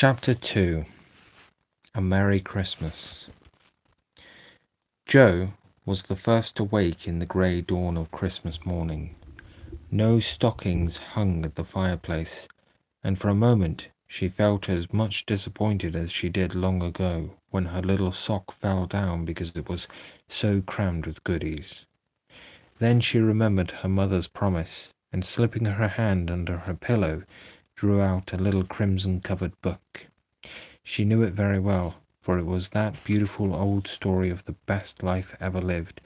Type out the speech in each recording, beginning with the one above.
Chapter 2. A Merry Christmas. Joe was the first to wake in the grey dawn of Christmas morning. No stockings hung at the fireplace, and for a moment she felt as much disappointed as she did long ago when her little sock fell down because it was so crammed with goodies. Then she remembered her mother's promise, and slipping her hand under her pillow, drew out a little crimson-covered book. She knew it very well, for it was that beautiful old story of the best life ever lived,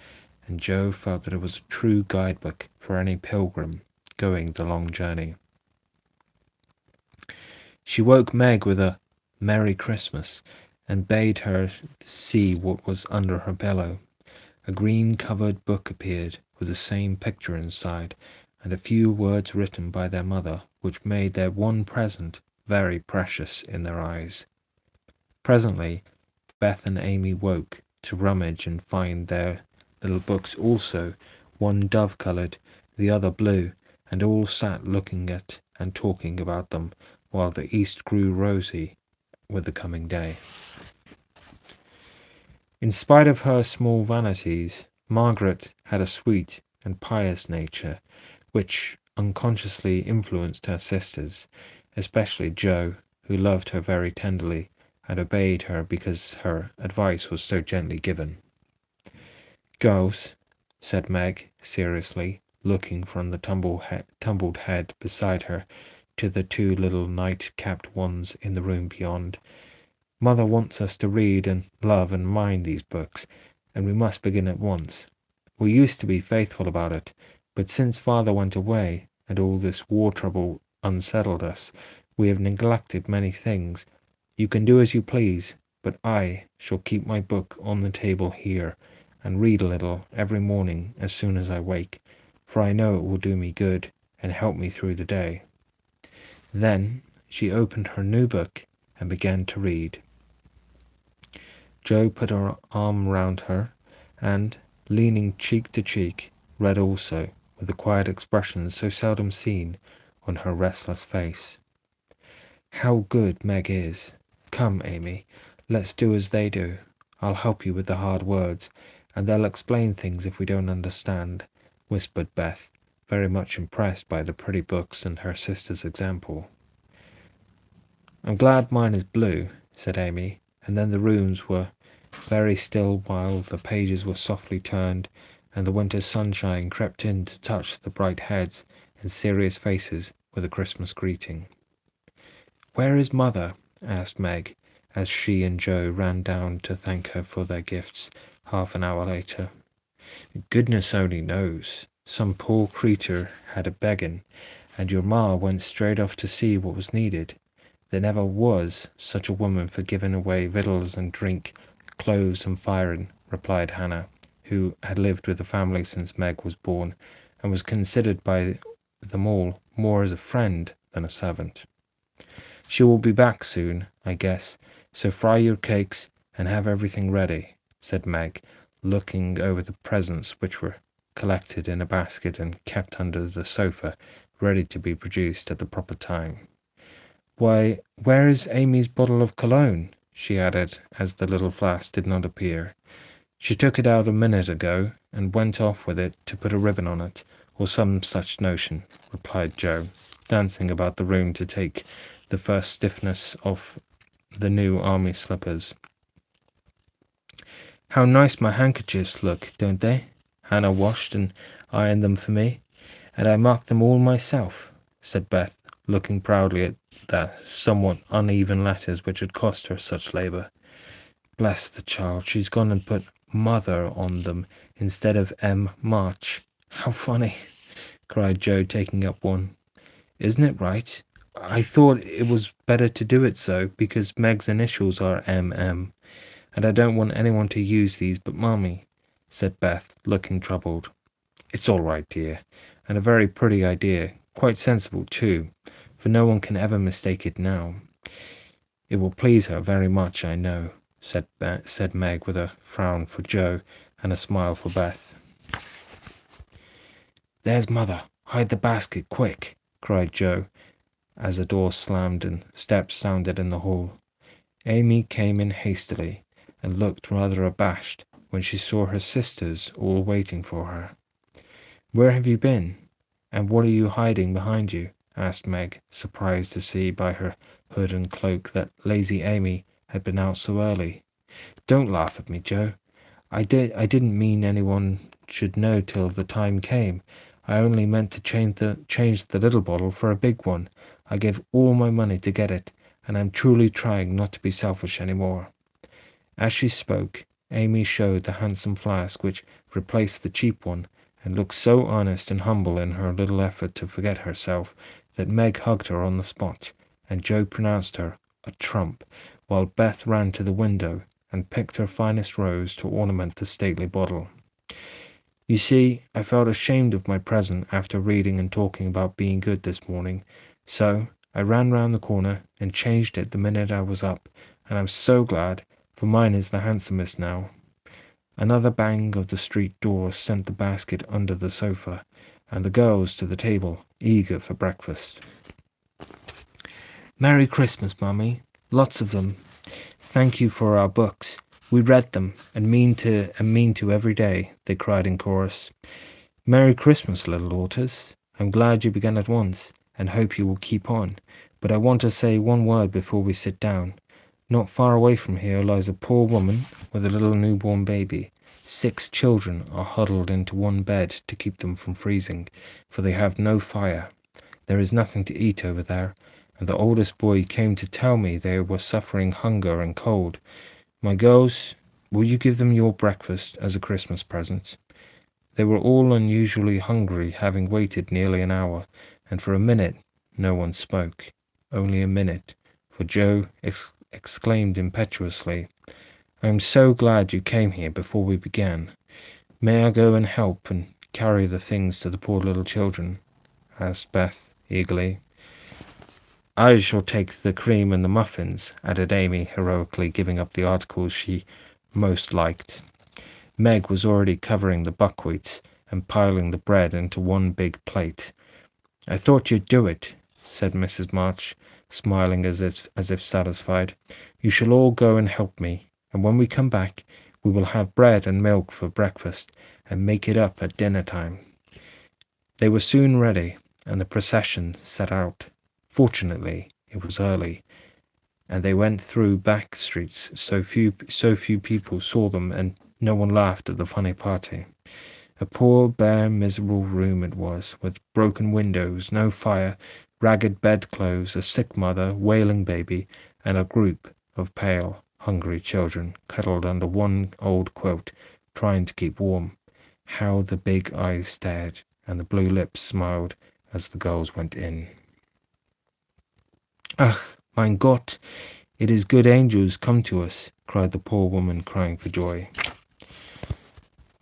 and Joe felt that it was a true guidebook for any pilgrim going the long journey. She woke Meg with a "Merry Christmas," and bade her see what was under her pillow. A green-covered book appeared, with the same picture inside, and a few words written by their mother, which made their one present very precious in their eyes. Presently Beth and Amy woke to rummage and find their little books also, one dove-coloured, the other blue, and all sat looking at and talking about them, while the east grew rosy with the coming day. In spite of her small vanities, Margaret had a sweet and pious nature, which unconsciously influenced her sisters, especially Jo, who loved her very tenderly, and obeyed her because her advice was so gently given. "Girls," said Meg, seriously, looking from the tumbled head beside her to the two little night-capped ones in the room beyond, "Mother wants us to read and love and mind these books, and we must begin at once. We used to be faithful about it, but since Father went away, and all this war trouble unsettled us, we have neglected many things. You can do as you please, but I shall keep my book on the table here, and read a little every morning as soon as I wake, for I know it will do me good, and help me through the day." Then she opened her new book and began to read. Jo put her arm round her, and, leaning cheek to cheek, read also, with the quiet expression so seldom seen on her restless face. "How good Meg is! Come, Amy, let's do as they do. I'll help you with the hard words, and they'll explain things if we don't understand," whispered Beth, very much impressed by the pretty books and her sister's example. "I'm glad mine is blue," said Amy, and then the rooms were very still while the pages were softly turned, and the winter sunshine crept in to touch the bright heads and serious faces with a Christmas greeting. "Where is Mother?" asked Meg, as she and Jo ran down to thank her for their gifts half an hour later. "Goodness only knows. Some poor creature had a beggin', and your ma went straight off to see what was needed. There never was such a woman for giving away victuals and drink, clothes and firing," replied Hannah, who had lived with the family since Meg was born, and was considered by them all more as a friend than a servant. "She will be back soon, I guess, so fry your cakes and have everything ready," said Meg, looking over the presents which were collected in a basket and kept under the sofa, ready to be produced at the proper time. "Why, where is Amy's bottle of cologne?" she added, as the little flask did not appear. "She took it out a minute ago, and went off with it to put a ribbon on it, or some such notion," replied Jo, dancing about the room to take the first stiffness off the new army slippers. "How nice my handkerchiefs look, don't they? Hannah washed and ironed them for me, and I marked them all myself," said Beth, looking proudly at the somewhat uneven letters which had cost her such labour. "Bless the child, she's gone and put Mother on them instead of M. March. How funny!" cried Jo, taking up one. "Isn't it right? I thought it was better to do it so, because Meg's initials are M.M., and I don't want anyone to use these but Mommy," said Beth, looking troubled. "It's all right, dear, and a very pretty idea, quite sensible too, for no one can ever mistake it now. It will please her very much, I know," said Meg, with a frown for Jo and a smile for Beth. "There's Mother! Hide the basket, quick!" cried Jo, as a door slammed and steps sounded in the hall. Amy came in hastily and looked rather abashed when she saw her sisters all waiting for her. "Where have you been? And what are you hiding behind you?" asked Meg, surprised to see by her hood and cloak that lazy Amy had been out so early. "Don't laugh at me, Joe. I didn't mean anyone should know till the time came. I only meant to change the little bottle for a big one. I gave all my money to get it, and I'm truly trying not to be selfish any more." As she spoke, Amy showed the handsome flask which replaced the cheap one, and looked so honest and humble in her little effort to forget herself that Meg hugged her on the spot, and Joe pronounced her a trump, while Beth ran to the window and picked her finest rose to ornament the stately bottle. "You see, I felt ashamed of my present after reading and talking about being good this morning, so I ran round the corner and changed it the minute I was up, and I'm so glad, for mine is the handsomest now." Another bang of the street door sent the basket under the sofa, and the girls to the table, eager for breakfast. "Merry Christmas, Mummy. Lots of them. Thank you for our books. We read them, and mean to every day," they cried in chorus. "Merry Christmas, little daughters. I'm glad you began at once, and hope you will keep on. But I want to say one word before we sit down. Not far away from here lies a poor woman with a little newborn baby. 6 children are huddled into one bed to keep them from freezing, for they have no fire. There is nothing to eat over there, and the oldest boy came to tell me they were suffering hunger and cold. My girls, will you give them your breakfast as a Christmas present?" They were all unusually hungry, having waited nearly an hour, and for a minute no one spoke. Only a minute, for Joe exclaimed impetuously, "I am so glad you came here before we began. May I go and help and carry the things to the poor little children?" asked Beth eagerly. "I shall take the cream and the muffins," added Amy, heroically giving up the articles she most liked. Meg was already covering the buckwheats and piling the bread into one big plate. "I thought you'd do it," said Mrs. March, smiling as if satisfied. "You shall all go and help me, and when we come back we will have bread and milk for breakfast and make it up at dinner time." They were soon ready, and the procession set out. Fortunately, it was early, and they went through back streets so few people saw them, and no one laughed at the funny party. A poor, bare, miserable room it was, with broken windows, no fire, ragged bedclothes, a sick mother, wailing baby, and a group of pale, hungry children cuddled under one old quilt, trying to keep warm. How the big eyes stared, and the blue lips smiled as the girls went in. "Ach, mein Gott, it is good angels come to us," cried the poor woman, crying for joy.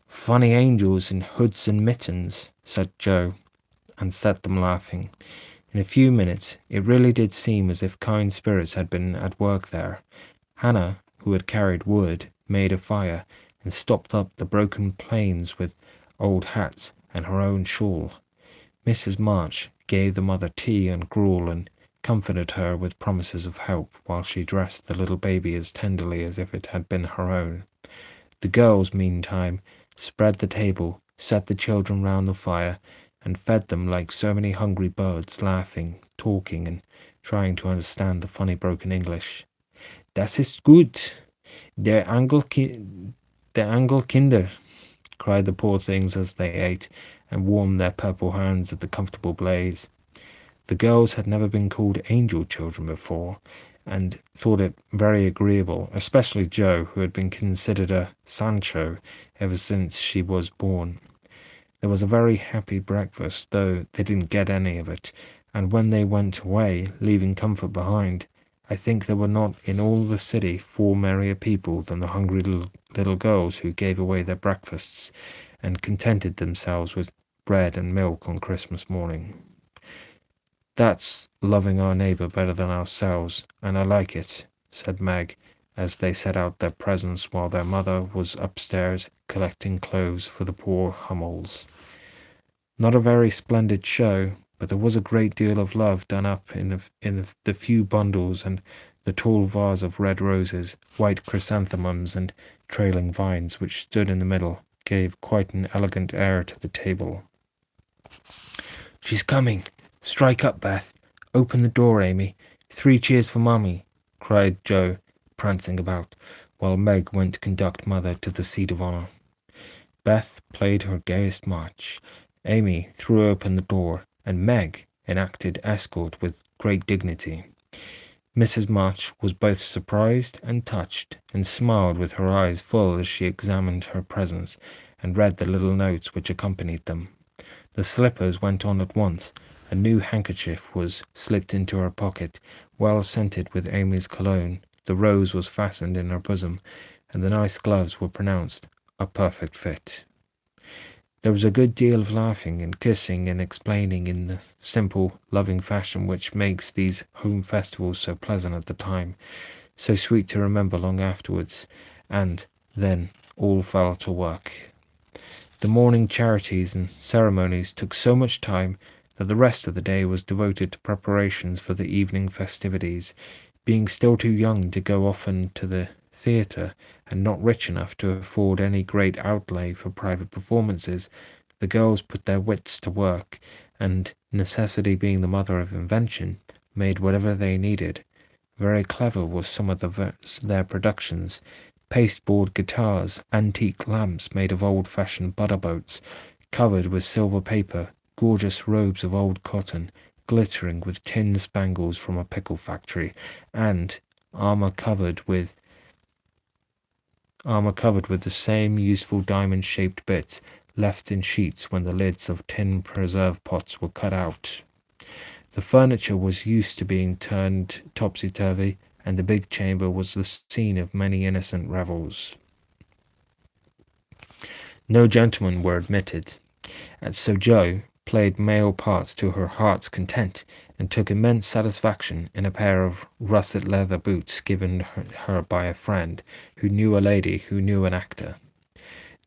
"Funny angels in hoods and mittens," said Joe, and set them laughing. In a few minutes it really did seem as if kind spirits had been at work there. Hannah, who had carried wood, made a fire, and stopped up the broken planes with old hats and her own shawl. Mrs. March gave the mother tea and gruel, and comforted her with promises of help, while she dressed the little baby as tenderly as if it had been her own. The girls, meantime, spread the table, set the children round the fire, and fed them like so many hungry birds, laughing, talking, and trying to understand the funny broken English. "Das ist gut, der Engelkinder," cried the poor things as they ate, and warmed their purple hands at the comfortable blaze. The girls had never been called angel children before, and thought it very agreeable, especially Jo, who had been considered a Sancho ever since she was born. There was a very happy breakfast, though they didn't get any of it, and when they went away, leaving comfort behind, I think there were not in all the city 4 merrier people than the hungry little girls who gave away their breakfasts and contented themselves with bread and milk on Christmas morning. "That's loving our neighbour better than ourselves, and I like it," said Meg, as they set out their presents while their mother was upstairs collecting clothes for the poor Hummels. Not a very splendid show, but there was a great deal of love done up in the few bundles and the tall vase of red roses, white chrysanthemums, and trailing vines which stood in the middle, gave quite an elegant air to the table. "She's coming! Strike up, Beth! Open the door, Amy! 3 cheers for Mummy!" cried Joe, prancing about, while Meg went to conduct Mother to the seat of honour. Beth played her gayest march. Amy threw open the door, and Meg enacted escort with great dignity. Mrs. March was both surprised and touched, and smiled with her eyes full as she examined her presents and read the little notes which accompanied them. The slippers went on at once. A new handkerchief was slipped into her pocket, well scented with Amy's cologne. The rose was fastened in her bosom, and the nice gloves were pronounced a perfect fit. There was a good deal of laughing and kissing and explaining in the simple, loving fashion which makes these home festivals so pleasant at the time, so sweet to remember long afterwards, and then all fell to work. The morning charities and ceremonies took so much time that the rest of the day was devoted to preparations for the evening festivities. Being still too young to go often to the theatre, and not rich enough to afford any great outlay for private performances, the girls put their wits to work, and, necessity being the mother of invention, made whatever they needed. Very clever was some of their productions: pasteboard guitars, antique lamps made of old-fashioned butter boats, covered with silver paper, gorgeous robes of old cotton, glittering with tin spangles from a pickle factory, and armor covered with the same useful diamond-shaped bits left in sheets when the lids of tin preserve pots were cut out. The furniture was used to being turned topsy-turvy, and the big chamber was the scene of many innocent revels. No gentlemen were admitted, and so Joe played male parts to her heart's content, and took immense satisfaction in a pair of russet leather boots given her by a friend who knew a lady who knew an actor.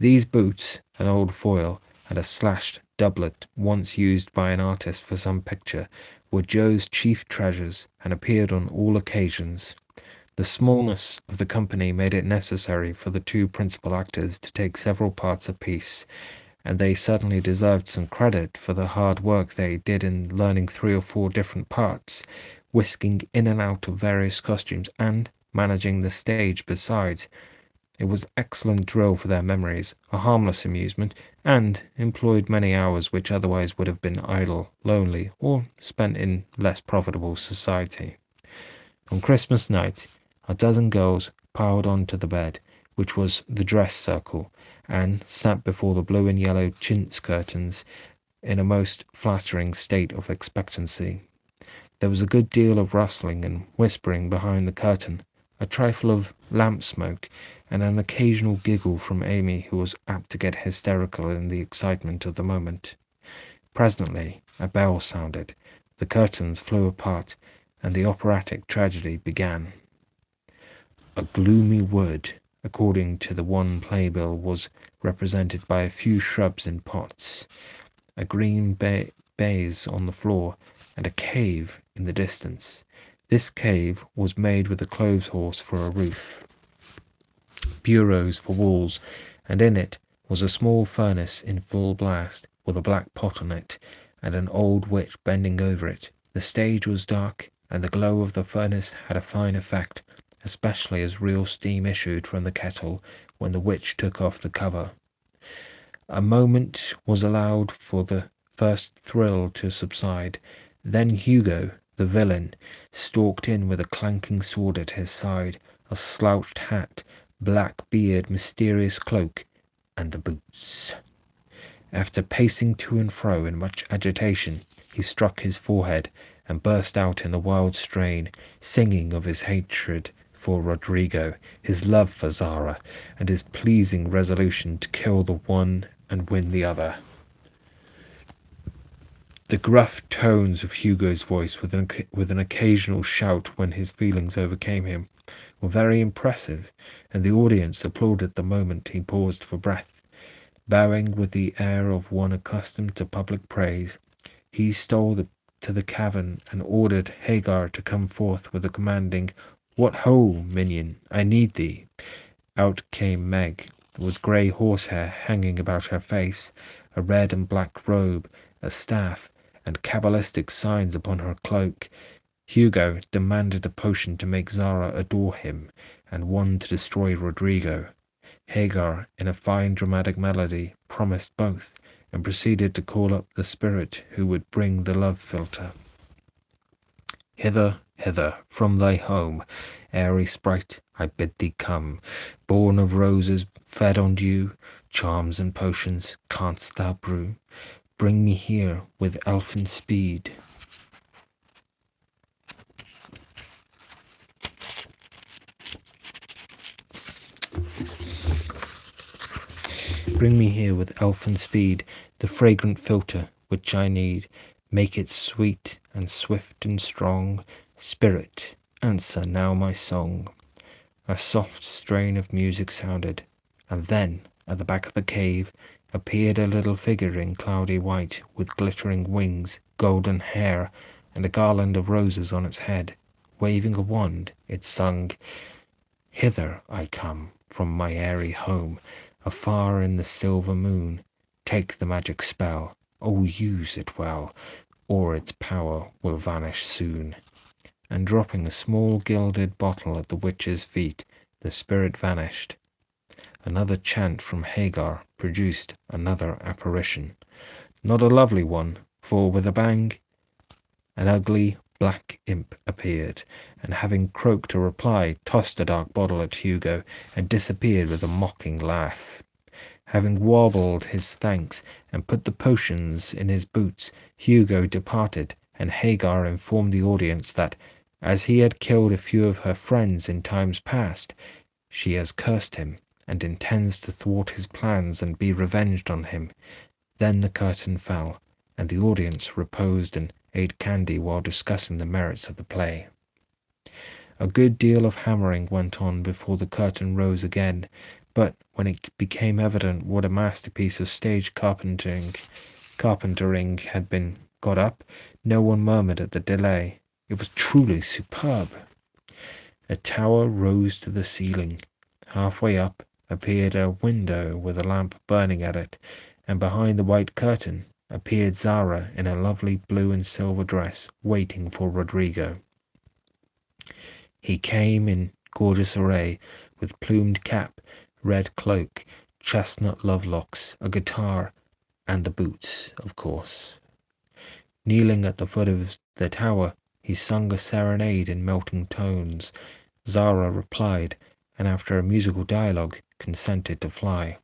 These boots, an old foil, and a slashed doublet once used by an artist for some picture, were Joe's chief treasures, and appeared on all occasions. The smallness of the company made it necessary for the 2 principal actors to take several parts apiece, and they certainly deserved some credit for the hard work they did in learning 3 or 4 different parts, whisking in and out of various costumes, and managing the stage besides. It was excellent drill for their memories, a harmless amusement, and employed many hours which otherwise would have been idle, lonely, or spent in less profitable society. On Christmas night, a dozen girls piled on to the bed, which was the dress circle, and sat before the blue and yellow chintz curtains in a most flattering state of expectancy. There was a good deal of rustling and whispering behind the curtain, a trifle of lamp smoke, and an occasional giggle from Amy, who was apt to get hysterical in the excitement of the moment. Presently a bell sounded, the curtains flew apart, and the operatic tragedy began. A gloomy wood, according to the one playbill, was represented by a few shrubs in pots, a green baize on the floor, and a cave in the distance. This cave was made with a clothes horse for a roof, bureaus for walls, and in it was a small furnace in full blast, with a black pot on it, and an old witch bending over it. The stage was dark, and the glow of the furnace had a fine effect, especially as real steam issued from the kettle when the witch took off the cover. A moment was allowed for the first thrill to subside. Then Hugo, the villain, stalked in with a clanking sword at his side, a slouched hat, black beard, mysterious cloak, and the boots. After pacing to and fro in much agitation, he struck his forehead and burst out in a wild strain, singing of his hatred for Rodrigo, his love for Zara, and his pleasing resolution to kill the one and win the other. The gruff tones of Hugo's voice, with an occasional shout when his feelings overcame him, were very impressive, and the audience applauded the moment he paused for breath. Bowing with the air of one accustomed to public praise, He stole to the cavern and ordered Hagar to come forth with a commanding, "What ho, minion, I need thee." Out came Meg, with grey horsehair hanging about her face, a red and black robe, a staff, and cabalistic signs upon her cloak. Hugo demanded a potion to make Zara adore him, and one to destroy Rodrigo. Hagar, in a fine dramatic melody, promised both, and proceeded to call up the spirit who would bring the love philtre. "Hither, hither, from thy home, airy sprite, I bid thee come, born of roses, fed on dew, charms and potions canst thou brew? Bring me here with elfin speed." Bring me here with elfin speed the fragrant philtre which I need. Make it sweet and swift and strong. Spirit, answer now my song. A soft strain of music sounded, and then, at the back of the cave, appeared a little figure in cloudy white, with glittering wings, golden hair, and a garland of roses on its head. Waving a wand, it sung, "Hither I come from my airy home, afar in the silver moon. Take the magic spell, oh use it well, or its power will vanish soon." And dropping a small gilded bottle at the witch's feet, the spirit vanished. Another chant from Hagar produced another apparition. Not a lovely one, for with a bang, an ugly black imp appeared, and having croaked a reply, tossed a dark bottle at Hugo, and disappeared with a mocking laugh. Having warbled his thanks and put the potions in his boots, Hugo departed, and Hagar informed the audience that, as he had killed a few of her friends in times past, she has cursed him, and intends to thwart his plans and be revenged on him. Then the curtain fell, and the audience reposed and ate candy while discussing the merits of the play. A good deal of hammering went on before the curtain rose again, but when it became evident what a masterpiece of stage carpentering had been got up, no one murmured at the delay. It was truly superb. A tower rose to the ceiling. Halfway up appeared a window with a lamp burning at it, and behind the white curtain appeared Zara in a lovely blue and silver dress, waiting for Rodrigo. He came in gorgeous array, with plumed cap, red cloak, chestnut love-locks, a guitar, and the boots, of course. Kneeling at the foot of the tower, he sung a serenade in melting tones. Zara replied, and after a musical dialogue, consented to fly.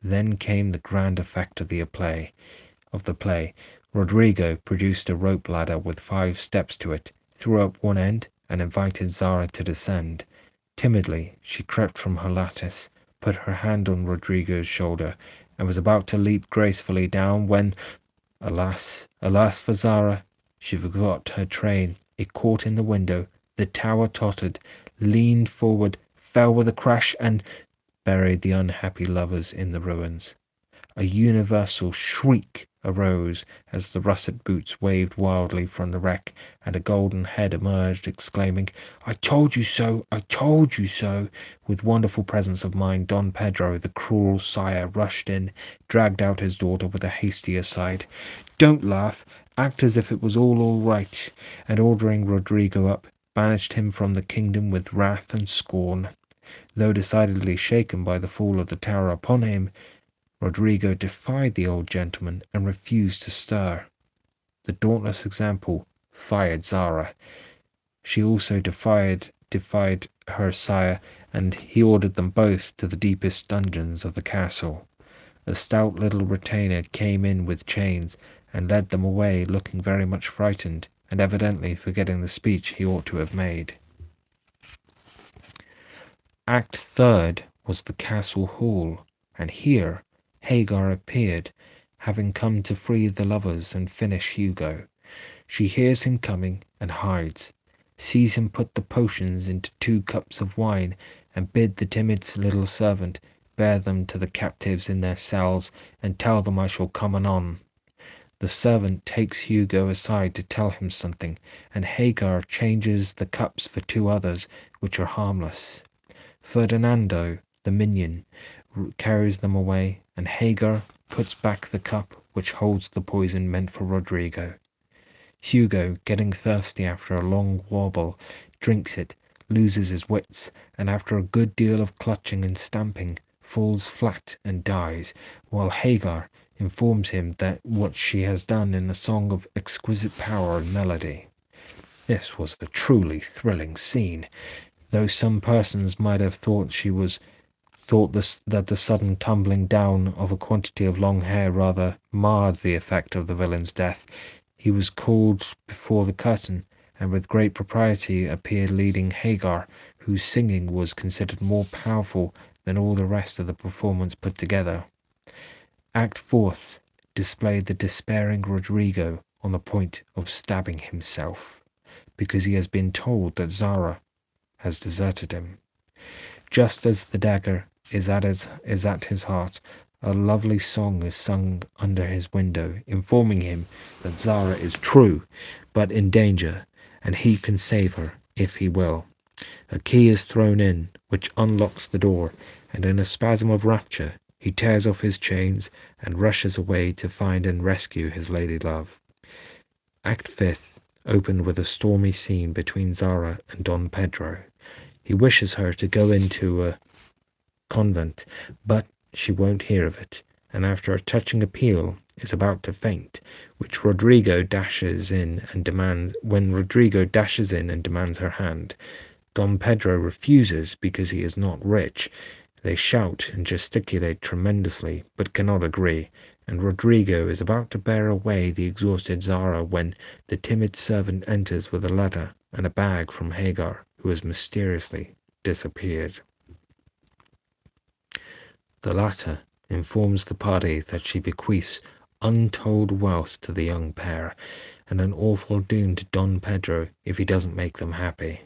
Then came the grand effect of the play. Rodrigo produced a rope ladder with 5 steps to it, threw up one end, and invited Zara to descend. Timidly, she crept from her lattice, put her hand on Rodrigo's shoulder, and was about to leap gracefully down when, alas, alas for Zara, she forgot her train. It caught in the window, the tower tottered, leaned forward, fell with a crash, and buried the unhappy lovers in the ruins. A universal shriek arose as the russet boots waved wildly from the wreck, and a golden head emerged, exclaiming, "I told you so! I told you so!" With wonderful presence of mind, Don Pedro, the cruel sire, rushed in, dragged out his daughter with a hasty aside. "Don't laugh, act as if it was all right," and ordering Rodrigo up, banished him from the kingdom with wrath and scorn. Though decidedly shaken by the fall of the tower upon him, Rodrigo defied the old gentleman and refused to stir. The dauntless example fired Zara. She also defied her sire, and he ordered them both to the deepest dungeons of the castle. A stout little retainer came in with chains, and led them away, looking very much frightened, and evidently forgetting the speech he ought to have made. Act third was the castle hall, and here Hagar appeared, having come to free the lovers and finish Hugo. She hears him coming, and hides, sees him put the potions into 2 cups of wine, and bid the timid little servant bear them to the captives in their cells, and tell them I shall come anon. The servant takes Hugo aside to tell him something, and Hagar changes the cups for two others, which are harmless. Ferdinando, the minion, carries them away, and Hagar puts back the cup which holds the poison meant for Rodrigo. Hugo, getting thirsty after a long warble, drinks it, loses his wits, and after a good deal of clutching and stamping, falls flat and dies, while Hagar informs him that what she has done in a song of exquisite power and melody. This was a truly thrilling scene, though some persons might have thought that the sudden tumbling down of a quantity of long hair rather marred the effect of the villain's death. He was called before the curtain, and with great propriety appeared leading Hagar, whose singing was considered more powerful than all the rest of the performance put together. Act fourth displayed the despairing Rodrigo on the point of stabbing himself, because he has been told that Zara has deserted him. Just as the dagger is at his heart, a lovely song is sung under his window, informing him that Zara is true, but in danger, and he can save her if he will. A key is thrown in, which unlocks the door, and in a spasm of rapture he tears off his chains and rushes away to find and rescue his lady love. Act fifth opened with a stormy scene between Zara and Don Pedro. He wishes her to go into a convent, but she won't hear of it, and after a touching appeal is about to faint, when Rodrigo dashes in and demands her hand. Don Pedro refuses because he is not rich. They shout and gesticulate tremendously, but cannot agree, and Rodrigo is about to bear away the exhausted Zara when the timid servant enters with a letter and a bag from Hagar, who has mysteriously disappeared. The latter informs the party that she bequeaths untold wealth to the young pair, and an awful doom to Don Pedro if he doesn't make them happy.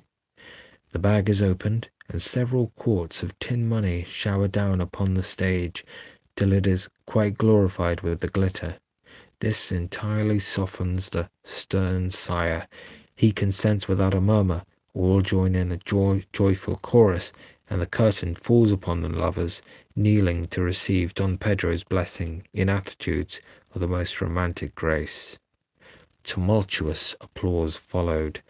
The bag is opened, and several quarts of tin money shower down upon the stage, till it is quite glorified with the glitter. This entirely softens the stern sire. He consents without a murmur. All join in a joyful chorus, and the curtain falls upon the lovers, kneeling to receive Don Pedro's blessing in attitudes of the most romantic grace. Tumultuous applause followed,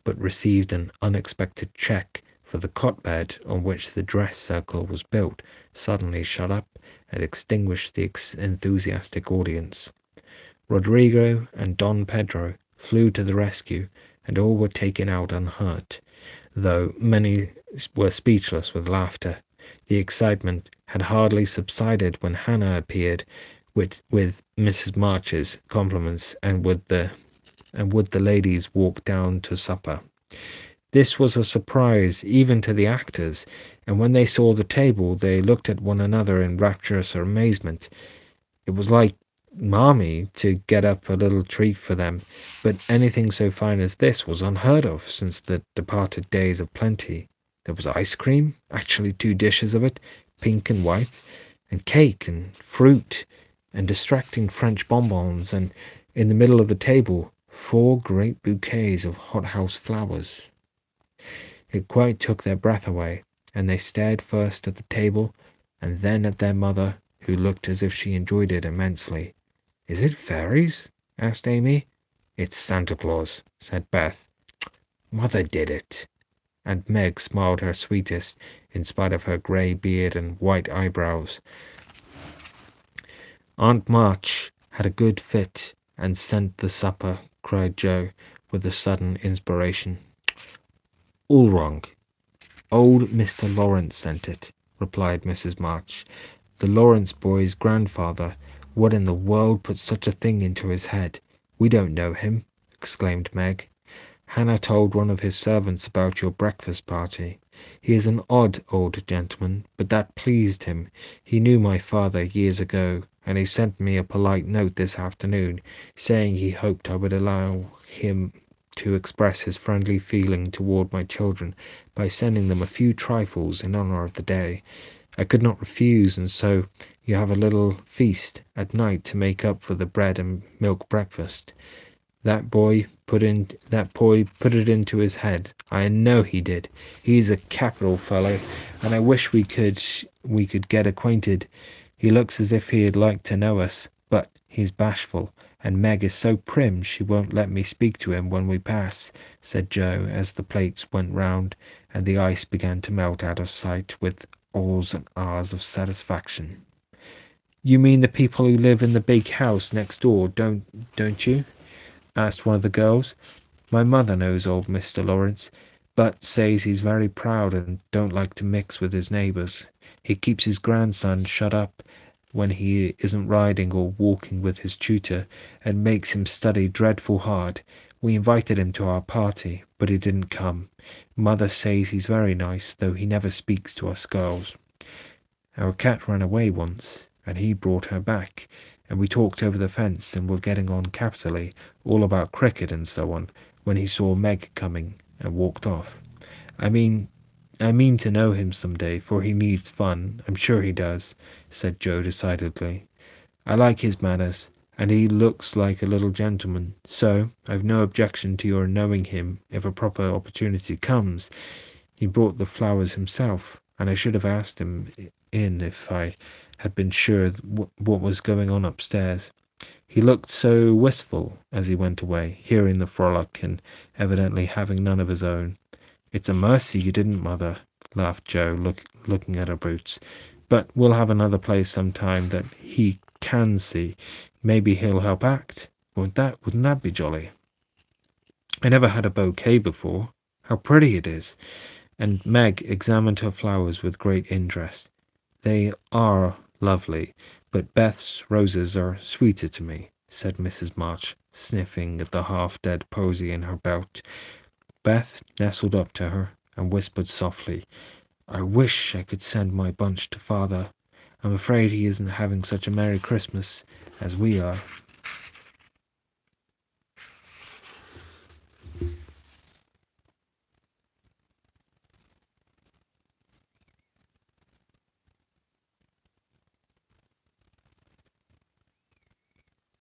but received an unexpected check, for the cot-bed on which the dress circle was built suddenly shut up and extinguished the enthusiastic audience. Rodrigo and Don Pedro flew to the rescue, and all were taken out unhurt, though many were speechless with laughter. The excitement had hardly subsided when Hannah appeared with Mrs. March's compliments, and would the ladies walk down to supper. This was a surprise even to the actors, and when they saw the table they looked at one another in rapturous amazement. It was like Marmee to get up a little treat for them, but anything so fine as this was unheard of since the departed days of plenty. There was ice cream, actually 2 dishes of it, pink and white, and cake and fruit, and distracting French bonbons, and in the middle of the table 4 great bouquets of hothouse flowers. It quite took their breath away, and they stared first at the table and then at their mother, who looked as if she enjoyed it immensely. "Is it fairies?" asked Amy. "It's Santa Claus," said Beth. "Mother did it." And Meg smiled her sweetest, in spite of her grey beard and white eyebrows. "Aunt March had a good fit and sent the supper," cried Joe, with a sudden inspiration. "All wrong. Old Mr. Lawrence sent it," replied Mrs. March. "The Lawrence boy's grandfather. What in the world put such a thing into his head? We don't know him," exclaimed Meg. "Hannah told one of his servants about your breakfast party. He is an odd old gentleman, but that pleased him. He knew my father years ago, and he sent me a polite note this afternoon, saying he hoped I would allow him to express his friendly feeling toward my children by sending them a few trifles in honor of the day. I could not refuse, and so you have a little feast at night to make up for the bread and milk breakfast. That boy put it into his head. I know he did. He's a capital fellow, and I wish we could get acquainted. He looks as if he'd like to know us, but he's bashful, and Meg is so prim she won't let me speak to him when we pass," said Joe, as the plates went round and the ice began to melt out of sight with ahs and ahs of satisfaction. "You mean the people who live in the big house next door, don't you?" asked one of the girls. "My mother knows old Mr. Lawrence, but says he's very proud and don't like to mix with his neighbours. He keeps his grandson shut up when he isn't riding or walking with his tutor, and makes him study dreadful hard. We invited him to our party, but he didn't come. Mother says he's very nice, though he never speaks to us girls. Our cat ran away once, and he brought her back, and we talked over the fence and were getting on capitally, all about cricket and so on, when he saw Meg coming and walked off. I mean I mean to know him some day, for he needs fun. I'm sure he does," said Joe decidedly. "I like his manners, and he looks like a little gentleman, so I've no objection to your knowing him if a proper opportunity comes. He brought the flowers himself, and I should have asked him in if I had been sure what was going on upstairs. He looked so wistful as he went away, hearing the frolic and evidently having none of his own." "It's a mercy you didn't, mother," laughed Joe, looking at her boots. "But we'll have another play some time that he can see. Maybe he'll help act. Wouldn't that be jolly? I never had a bouquet before. How pretty it is!" And Meg examined her flowers with great interest. "They are lovely, but Beth's roses are sweeter to me," said Mrs. March, sniffing at the half-dead posy in her belt. Beth nestled up to her and whispered softly, "I wish I could send my bunch to father. I'm afraid he isn't having such a Merry Christmas as we are."